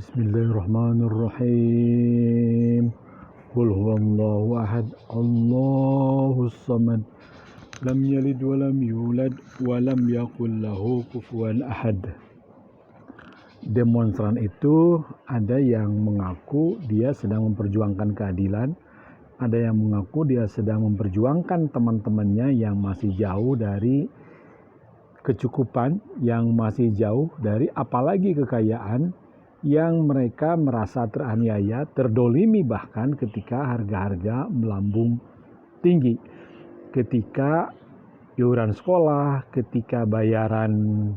Bismillahirrahmanirrahim. Qul huwallahu ahad, Allahus samad, lam yalid wa lam yulad wa lam yakul lahu kufuwan ahad. Demonstran itu ada yang mengaku dia sedang memperjuangkan keadilan, ada yang mengaku dia sedang memperjuangkan teman-temannya yang masih jauh dari kecukupan, yang masih jauh dari apalagi kekayaan, yang mereka merasa teraniaya, terdolimi bahkan ketika harga-harga melambung tinggi, ketika iuran sekolah, ketika bayaran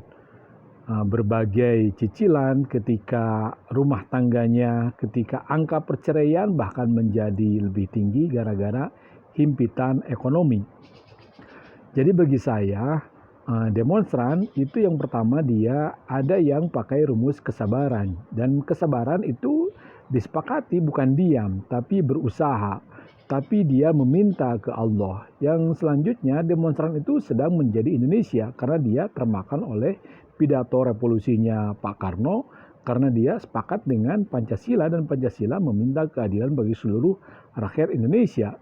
berbagai cicilan, ketika rumah tangganya, ketika angka perceraian bahkan menjadi lebih tinggi gara-gara himpitan ekonomi. Jadi bagi saya, demonstran itu yang pertama dia ada yang pakai rumus kesabaran, dan kesabaran itu disepakati bukan diam tapi berusaha, tapi dia meminta ke Allah. Yang selanjutnya demonstran itu sedang menjadi Indonesia karena dia termakan oleh pidato revolusinya Pak Karno, karena dia sepakat dengan Pancasila dan Pancasila meminta keadilan bagi seluruh rakyat Indonesia.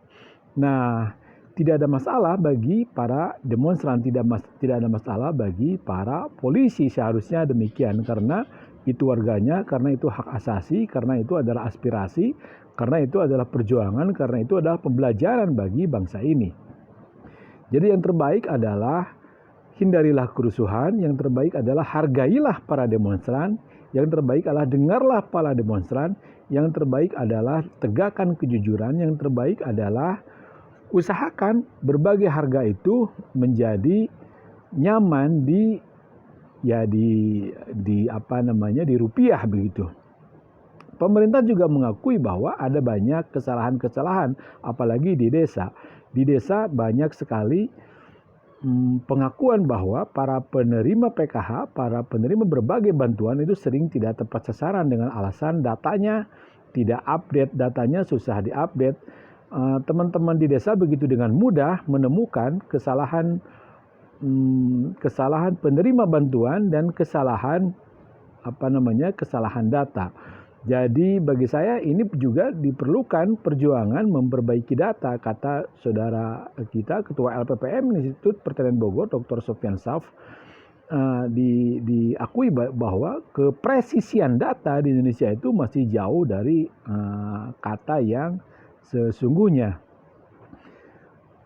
Nah, tidak ada masalah bagi para demonstran, tidak ada masalah bagi para polisi, seharusnya demikian, karena itu warganya, karena itu hak asasi, karena itu adalah aspirasi, karena itu adalah perjuangan, karena itu adalah pembelajaran bagi bangsa ini. Jadi yang terbaik adalah hindarilah kerusuhan, yang terbaik adalah hargailah para demonstran, yang terbaik adalah dengarlah para demonstran, yang terbaik adalah tegakkan kejujuran, yang terbaik adalah usahakan berbagai harga itu menjadi nyaman di rupiah begitu. Pemerintah juga mengakui bahwa ada banyak kesalahan-kesalahan, apalagi di desa. Di desa banyak sekali pengakuan bahwa para penerima PKH, para penerima berbagai bantuan itu sering tidak tepat sasaran dengan alasan datanya tidak update, datanya susah diupdate. Teman-teman di desa begitu dengan mudah menemukan kesalahan penerima bantuan dan kesalahan data. Jadi bagi saya ini juga diperlukan perjuangan memperbaiki data, kata saudara kita Ketua LPPM Institut Pertanian Bogor Dr. Sofyan Saff. Diakui bahwa kepresisian data di Indonesia itu masih jauh dari kata yang sesungguhnya.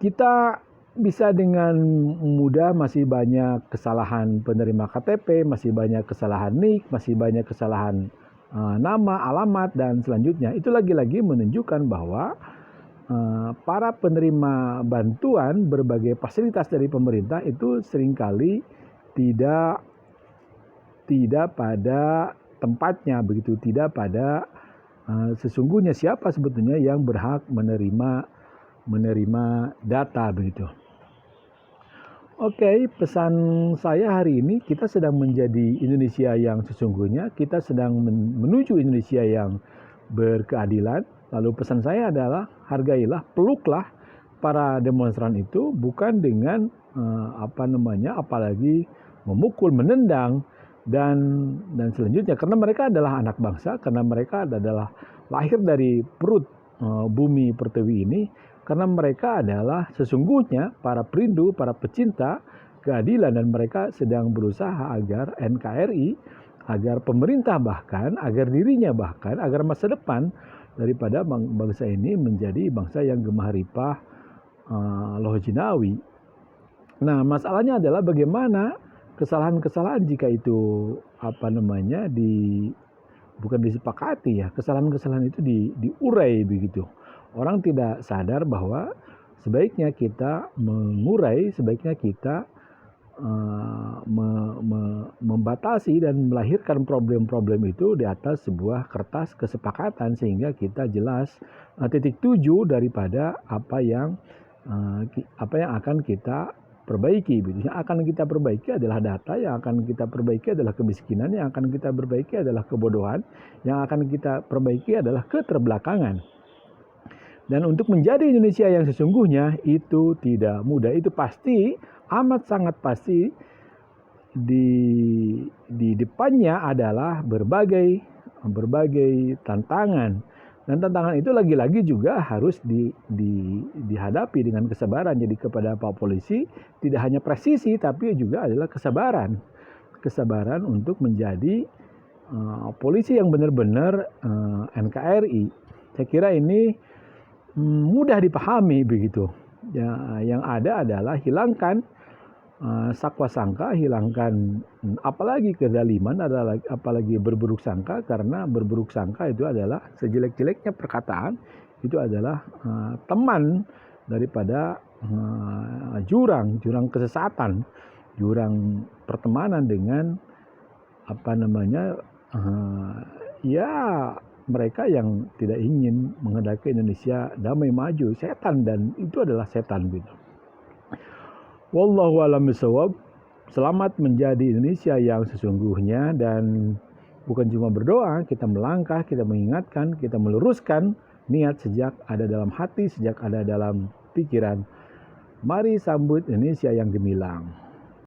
Kita bisa dengan mudah, masih banyak kesalahan penerima KTP, masih banyak kesalahan NIK, masih banyak kesalahan nama, alamat, dan selanjutnya. Itu lagi-lagi menunjukkan bahwa para penerima bantuan berbagai fasilitas dari pemerintah itu seringkali tidak pada tempatnya begitu, tidak pada sesungguhnya siapa sebetulnya yang berhak menerima data begitu. Oke, pesan saya hari ini, kita sedang menjadi Indonesia yang sesungguhnya, kita sedang menuju Indonesia yang berkeadilan. Lalu pesan saya adalah hargailah, peluklah para demonstran itu, bukan dengan apalagi memukul, menendang, dan selanjutnya, karena mereka adalah anak bangsa, karena mereka adalah lahir dari perut bumi pertiwi ini, karena mereka adalah sesungguhnya para perindu, para pecinta keadilan, dan mereka sedang berusaha agar NKRI, agar pemerintah bahkan, agar dirinya bahkan, agar masa depan daripada bangsa ini menjadi bangsa yang gemah ripah lohjinawi. Nah, masalahnya adalah bagaimana kesalahan-kesalahan jika itu bukan disepakati ya, kesalahan-kesalahan itu diurai begitu. Orang tidak sadar bahwa sebaiknya kita mengurai, sebaiknya kita membatasi dan melahirkan problem-problem itu di atas sebuah kertas kesepakatan, sehingga kita jelas titik tuju daripada apa yang akan kita perbaiki. Yang akan kita perbaiki adalah data, yang akan kita perbaiki adalah kemiskinan, yang akan kita perbaiki adalah kebodohan, yang akan kita perbaiki adalah keterbelakangan. Dan untuk menjadi Indonesia yang sesungguhnya itu tidak mudah. Itu pasti, amat sangat pasti, di depannya adalah berbagai berbagai tantangan. Dan tantangan itu lagi-lagi juga harus dihadapi dengan kesabaran. Jadi kepada Pak Polisi tidak hanya presisi tapi juga adalah kesabaran. Kesabaran untuk menjadi polisi yang benar-benar NKRI. Saya kira ini mudah dipahami begitu. Ya, yang ada adalah hilangkan sakwa sangka, hilangkan apalagi kezaliman, apalagi berburuk sangka, karena berburuk sangka itu adalah sejelek-jeleknya perkataan, itu adalah teman daripada jurang kesesatan, jurang pertemanan dengan ya mereka yang tidak ingin menghendaki Indonesia damai maju, setan, dan itu adalah setan gitu. Wallahu a'lam bishawab. Selamat menjadi Indonesia yang sesungguhnya, dan bukan cuma berdoa, kita melangkah, kita mengingatkan, kita meluruskan niat sejak ada dalam hati, sejak ada dalam pikiran. Mari sambut Indonesia yang gemilang.